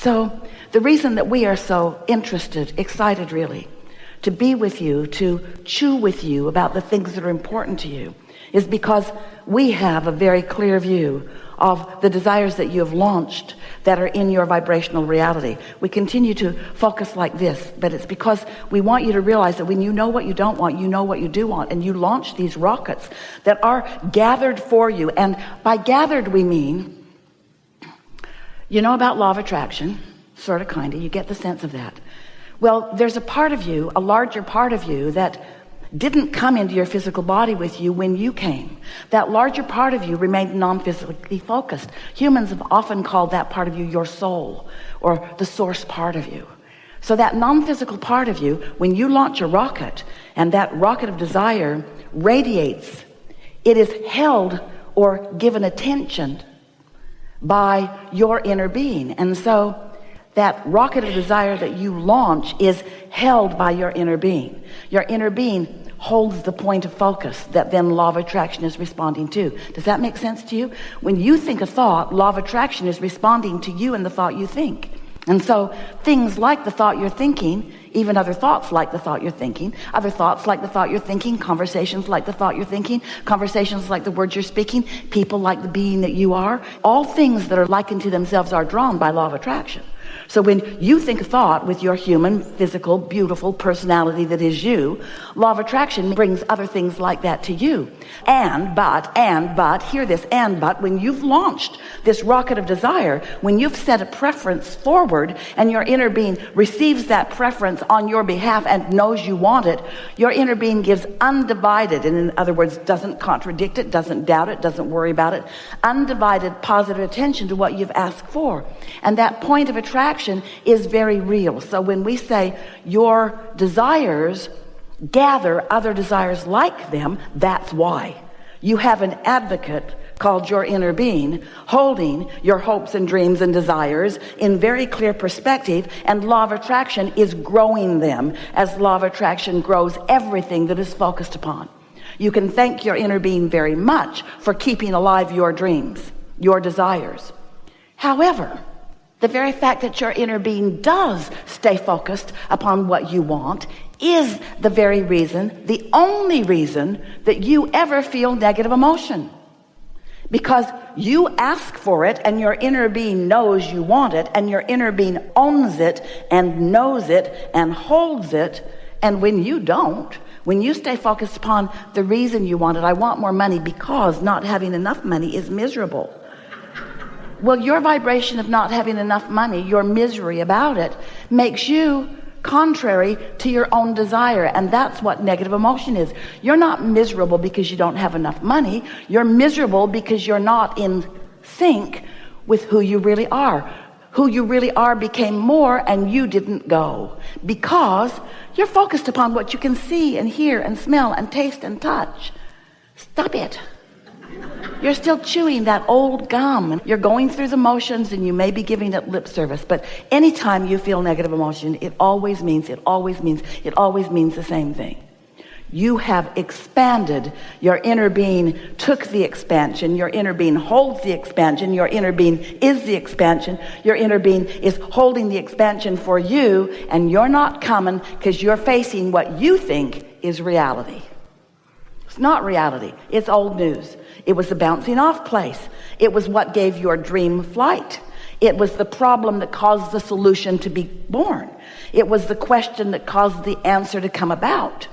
So the reason that we are so interested, excited really, to be with you, to chew with you about the things that are important to you, is because we have a very clear view of the desires that you have launched that are in your vibrational reality. We continue to focus like this, but it's because we want you to realize that when you know what you don't want, you know what you do want, and you launch these rockets that are gathered for you. And by gathered, we mean, you know about law of attraction, sort of, kind of, you get the sense of that. Well, there's a part of you, a larger part of you, that didn't come into your physical body with you when you came. That larger part of you remained non-physically focused. Humans have often called that part of you your soul, or the source part of you. So that non-physical part of you, when you launch a rocket, and that rocket of desire radiates, it is held or given attention by your inner being. And so that rocket of desire that you launch is held by your inner being. Your inner being holds the point of focus that then law of attraction is responding to. Does that make sense to you? When you think a thought, law of attraction is responding to you and the thought you think. And so things like the thought you're thinking, even other thoughts like the thought you're thinking, other thoughts like the thought you're thinking, conversations like the thought you're thinking, conversations like the words you're speaking, people like the being that you are, all things that are likened to themselves are drawn by law of attraction. So when you think a thought with your human, physical, beautiful personality that is you, law of attraction brings other things like that to you. But, hear this, but, when you've launched this rocket of desire, when you've set a preference forward and your inner being receives that preference on your behalf and knows you want it, your inner being gives undivided, and in other words, doesn't contradict it, doesn't doubt it, doesn't worry about it, undivided positive attention to what you've asked for. And that point of attraction is very real. So when we say your desires gather other desires like them, that's why. You have an advocate called your inner being holding your hopes and dreams and desires in very clear perspective, and law of attraction is growing them as law of attraction grows everything that is focused upon. You can thank your inner being very much for keeping alive your dreams, your desires. However, the very fact that your inner being does stay focused upon what you want is the very reason, the only reason, that you ever feel negative emotion. Because you ask for it and your inner being knows you want it, and your inner being owns it and knows it and holds it. And when you don't, when you stay focused upon the reason you want it, I want more money because not having enough money is miserable. Well, your vibration of not having enough money, your misery about it, makes you contrary to your own desire. And that's what negative emotion is. You're not miserable because you don't have enough money. You're miserable because you're not in sync with who you really are. Who you really are became more and you didn't go because you're focused upon what you can see and hear and smell and taste and touch. Stop it. You're still chewing that old gum. You're going through the motions and you may be giving it lip service, but anytime you feel negative emotion, it always means the same thing. You have expanded. Your inner being took the expansion. Your inner being holds the expansion. Your inner being is the expansion. Your inner being is holding the expansion for you, and you're not coming because you're facing what you think is reality. It's not reality. It's old news. It was the bouncing off place. It was what gave your dream flight. It was the problem that caused the solution to be born. It was the question that caused the answer to come about.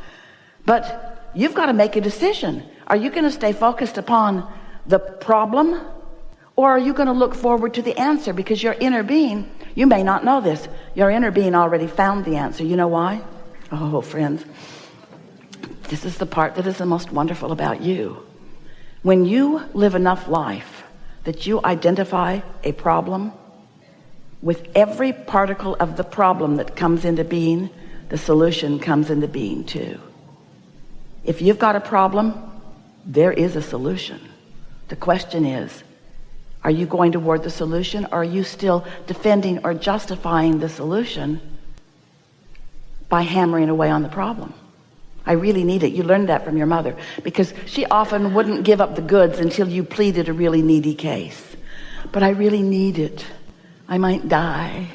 But you've got to make a decision. Are you going to stay focused upon the problem, or are you going to look forward to the answer? Because your inner being, you may not know this, your inner being already found the answer. You know why? Oh, friends, this is the part that is the most wonderful about you. When you live enough life that you identify a problem, with every particle of the problem that comes into being, the solution comes into being too. If you've got a problem, there is a solution. The question is, are you going toward the solution, or are you still defending or justifying the solution by hammering away on the problem? I really need it. You learned that from your mother, because she often wouldn't give up the goods until you pleaded a really needy case. But I really need it. I might die.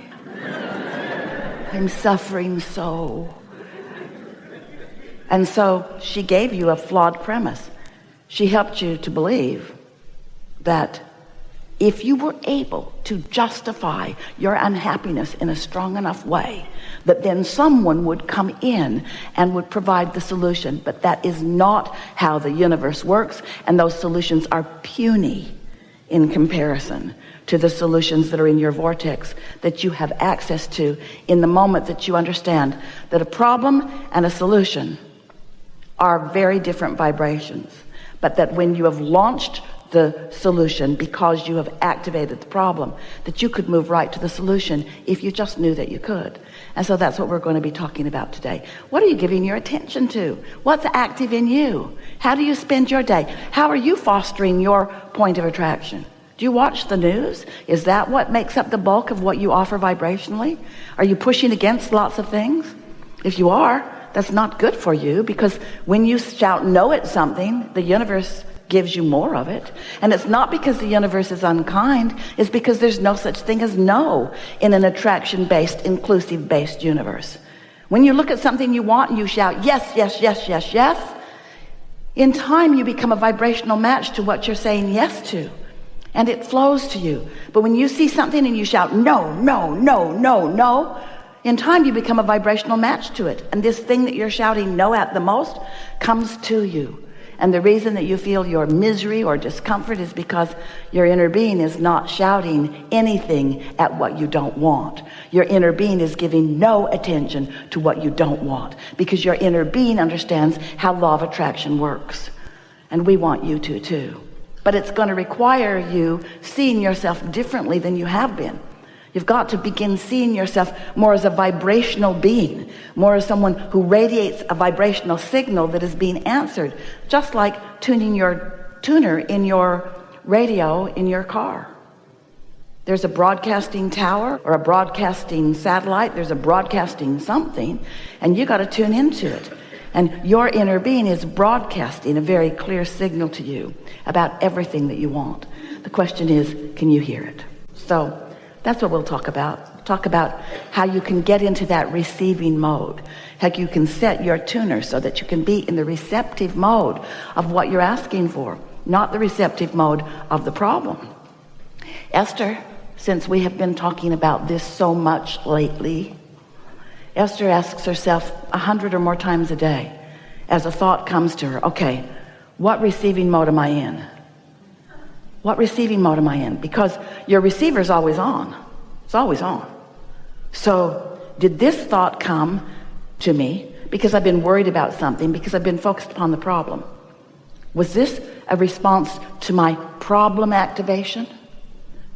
I'm suffering so. And so she gave you a flawed premise. She helped you to believe that if you were able to justify your unhappiness in a strong enough way, that then someone would come in and would provide the solution. But that is not how the universe works, and those solutions are puny in comparison to the solutions that are in your vortex that you have access to in the moment that you understand that a problem and a solution are very different vibrations, but that when you have launched the solution because you have activated the problem, that you could move right to the solution if you just knew that you could. And so that's what we're going to be talking about today. What are you giving your attention to? What's active in you? How do you spend your day? How are you fostering your point of attraction? Do you watch the news? Is that what makes up the bulk of what you offer vibrationally? Are you pushing against lots of things? If you are, that's not good for you, because when you shout no at something, the universe gives you more of it. And it's not because the universe is unkind, it's because there's no such thing as no in an attraction-based, inclusive-based universe. When you look at something you want and you shout yes, yes, yes, yes, yes, in time you become a vibrational match to what you're saying yes to, and it flows to you. But when you see something and you shout no, no, no, no, no, in time you become a vibrational match to it, and this thing that you're shouting no at the most comes to you. And the reason that you feel your misery or discomfort is because your inner being is not shouting anything at what you don't want. Your inner being is giving no attention to what you don't want, because your inner being understands how law of attraction works. And we want you to too. But it's going to require you seeing yourself differently than you have been. You've got to begin seeing yourself more as a vibrational being, more as someone who radiates a vibrational signal that is being answered, just like tuning your tuner in your radio in your car. There's a broadcasting tower or a broadcasting satellite, there's a broadcasting something, and you got to tune into it. And your inner being is broadcasting a very clear signal to you about everything that you want. The question is, can you hear it? So that's what we'll talk about. Talk about how you can get into that receiving mode, how you can set your tuner so that you can be in the receptive mode of what you're asking for, not the receptive mode of the problem. Esther, since we have been talking about this so much lately, Esther asks herself 100 or more times a day, as a thought comes to her, okay, what receiving mode am I in? What receiving mode am I in? Because your receiver is always on. It's always on. So did this thought come to me because I've been worried about something, because I've been focused upon the problem? Was this a response to my problem activation?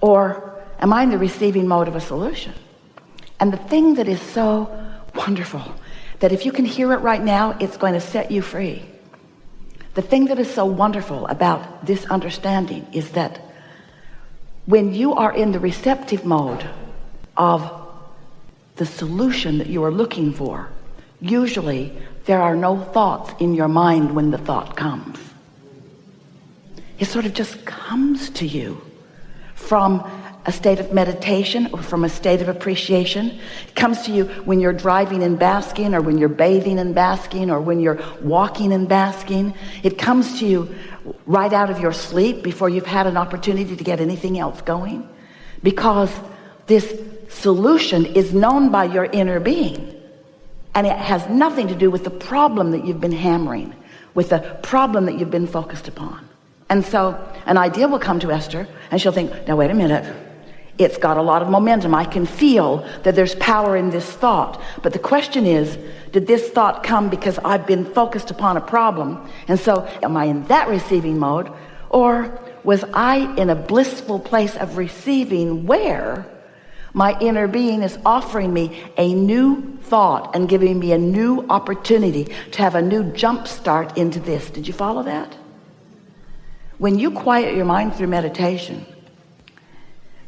Or am I in the receiving mode of a solution? And the thing that is so wonderful, that if you can hear it right now, it's going to set you free. The thing that is so wonderful about this understanding is that when you are in the receptive mode of the solution that you are looking for, usually there are no thoughts in your mind when the thought comes. It sort of just comes to you from a state of meditation or from a state of appreciation. It comes to you when you're driving and basking, or when you're bathing and basking, or when you're walking and basking. It comes to you right out of your sleep before you've had an opportunity to get anything else going, because this solution is known by your inner being, and it has nothing to do with the problem that you've been hammering, with the problem that you've been focused upon. And so an idea will come to Esther, and she'll think, now wait a minute, it's got a lot of momentum. I can feel that there's power in this thought. But the question is, did this thought come because I've been focused upon a problem? And so am I in that receiving mode? Or was I in a blissful place of receiving where my inner being is offering me a new thought and giving me a new opportunity to have a new jump start into this? Did you follow that? When you quiet your mind through meditation,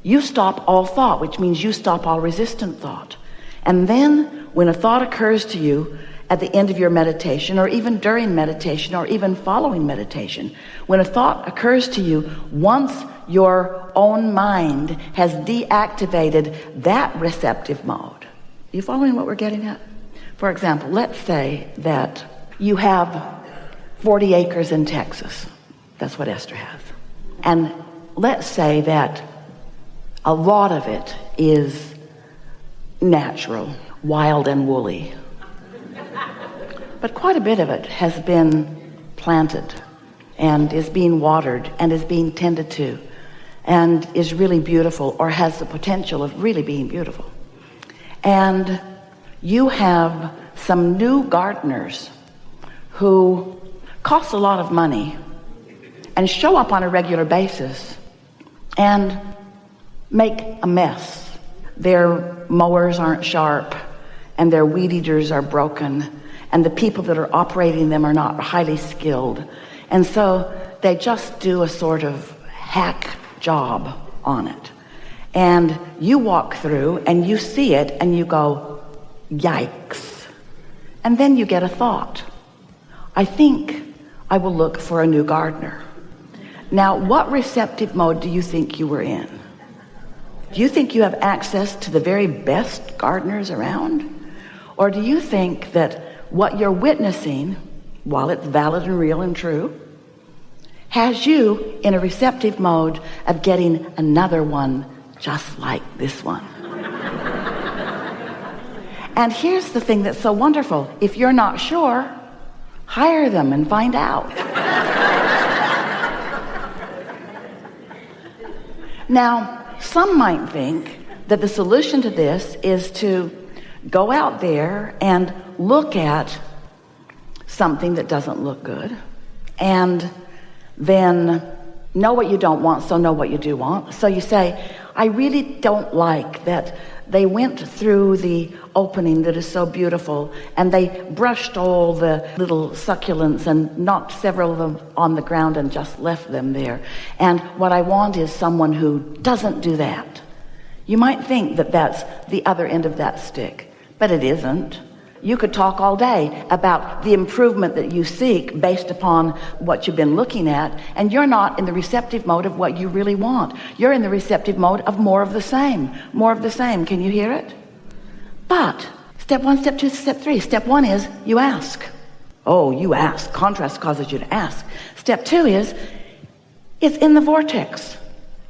you stop all thought, which means you stop all resistant thought. And then when a thought occurs to you at the end of your meditation, or even during meditation, or even following meditation, when a thought occurs to you, once your own mind has deactivated that receptive mode, You following what we're getting at? For example, let's say that you have 40 acres in Texas. That's what Esther has. And let's say that a lot of it is natural, wild and woolly. But quite a bit of it has been planted and is being watered and is being tended to and is really beautiful, or has the potential of really being beautiful. And you have some new gardeners who cost a lot of money and show up on a regular basis and make a mess. Their mowers aren't sharp and their weed eaters are broken and the people that are operating them are not highly skilled. And so they just do a sort of hack job on it. And you walk through and you see it and you go, yikes. And then you get a thought. I think I will look for a new gardener. Now, what receptive mode do you think you were in? Do you think you have access to the very best gardeners around? Or do you think that what you're witnessing, while it's valid and real and true, has you in a receptive mode of getting another one just like this one? And here's the thing that's so wonderful. If you're not sure, hire them and find out. Now, some might think that the solution to this is to go out there and look at something that doesn't look good and then know what you don't want, so know what you do want. So you say, I really don't like that they went through the opening that is so beautiful and they brushed all the little succulents and knocked several of them on the ground and just left them there. And what I want is someone who doesn't do that. You might think that that's the other end of that stick, but it isn't. You could talk all day about the improvement that you seek based upon what you've been looking at, and you're not in the receptive mode of what you really want. You're in the receptive mode of more of the same. More of the same. Can you hear it? But step 1, step 2, step 3. Step 1 is you ask. Oh, you ask. Contrast causes you to ask. Step 2 is it's in the vortex.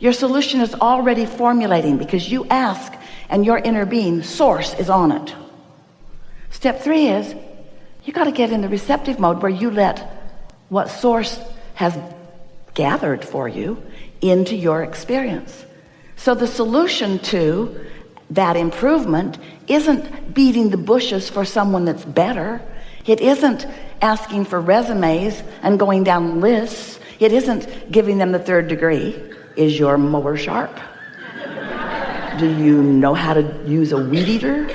Your solution is already formulating because you ask and your inner being, source, is on it. Step 3 is you got to get in the receptive mode where you let what source has gathered for you into your experience. So the solution to that improvement isn't beating the bushes for someone that's better. It isn't asking for resumes and going down lists. It isn't giving them the 3rd degree. Is your mower sharp? Do you know how to use a weed eater?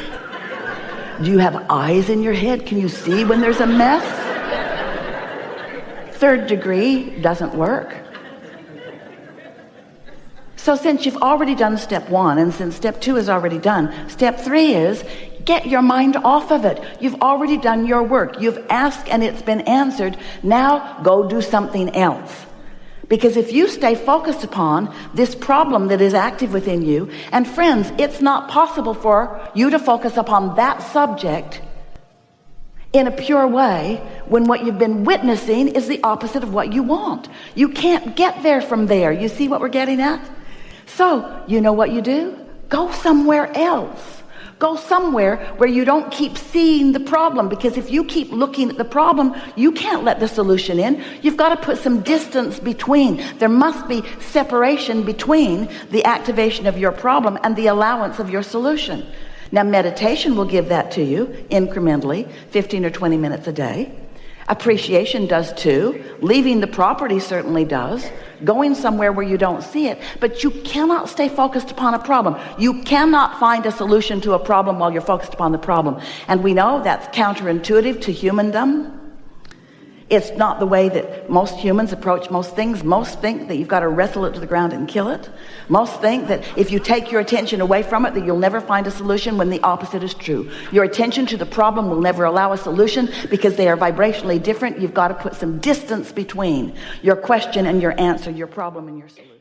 Do you have eyes in your head? Can you see when there's a mess? 3rd degree doesn't work. So since you've already done step 1 and since step 2 is already done, step 3 is get your mind off of it. You've already done your work. You've asked and it's been answered. Now go do something else. Because if you stay focused upon this problem that is active within you, and friends, it's not possible for you to focus upon that subject in a pure way when what you've been witnessing is the opposite of what you want. You can't get there from there. You see what we're getting at? So, you know what you do? Go somewhere else. Go somewhere where you don't keep seeing the problem, because if you keep looking at the problem, you can't let the solution in. You've got to put some distance between. There must be separation between the activation of your problem and the allowance of your solution. Now, meditation will give that to you incrementally, 15 or 20 minutes a day. Appreciation does too. Leaving the property certainly does. Going somewhere where you don't see it. But you cannot stay focused upon a problem. You cannot find a solution to a problem while you're focused upon the problem. And we know that's counterintuitive to humandom. It's not the way that most humans approach most things. Most think that you've got to wrestle it to the ground and kill it. Most think that if you take your attention away from it, that you'll never find a solution, when the opposite is true. Your attention to the problem will never allow a solution because they are vibrationally different. You've got to put some distance between your question and your answer, your problem and your solution.